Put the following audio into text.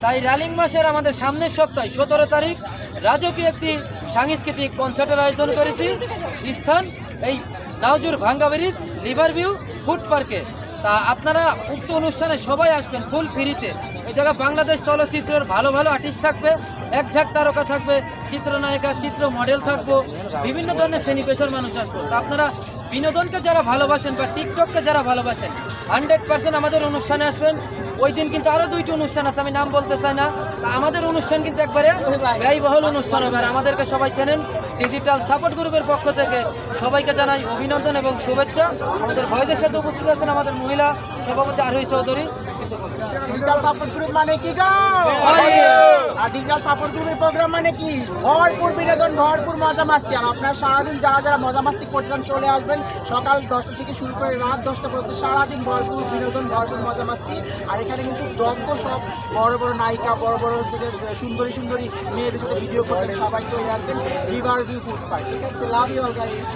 তাই রালিং মাসের আমাদের সামনের সপ্তাহে 17 তারিখ রাজকীয় একটি সাংস্কৃতিক কনসার্টের আয়োজন করেছি। স্থান এই নাওজুর ভাঙ্গা ব্রিজ লিভার ভিউ ফুড পার্কে। তা আপনারা উক্ত অনুষ্ঠানে সবাই আসবেন ফুল ফ্রিতে। এই জায়গায় বাংলাদেশ চলচ্চিত্রের ভালো ভালো আর্টিস্ট থাকবে, এক ঝাঁক তারকা থাকবে, চিত্রনায়িকা চিত্র মডেল থাকবো, বিভিন্ন ধরনের শ্রেণী পেশার মানুষ আসবো। তা আপনারা বিনোদনকে যারা ভালোবাসেন বা টিকটককে যারা ভালোবাসেন 100% আমাদের অনুষ্ঠানে আসবেন। ওই দিন কিন্তু আরও 2টি অনুষ্ঠান আছে, আমি নাম বলতে চাই না। তা আমাদের অনুষ্ঠান কিন্তু একবারে ব্যয়বহুল অনুষ্ঠান হবে। আর আমাদেরকে সবাই চেনেন ডিজিটাল সাপোর্ট গ্রুপের পক্ষ থেকে সবাইকে জানাই অভিনন্দন এবং শুভেচ্ছা। আমাদের ভয়েসের সাথে উপস্থিত আছেন আমাদের মহিলা সভাপতি আরোহী চৌধুরী। ডিজিটাল সাপোর্ট গ্রুপ মানে কি গো? আর ডিজিটাল সাপোর্ট গ্রুপের প্রোগ্রাম মানে কি? ভরপুর বিনোদন, ভরপুর মজা মাস্তি। আর আপনারা সারাদিন যারা যারা মজা মাস্তি করতে চান চলে আসবেন। সকাল 10টা থেকে শুরু করে রাত 10টা পর্যন্ত সারাদিন ভরপুর বিনোদন, ভরপুর মজা মাস্তি। আর এখানে কিন্তু যত সব বড় বড় নায়িকা, বড় বড় সুন্দরী সুন্দরী মেয়েদের সাথে ভিডিও করবেন, সবাই চলে আসবেন লিভার ভিউ ফুড পার্ক। ঠিক আছে, লাভ ইউ অল গাইস।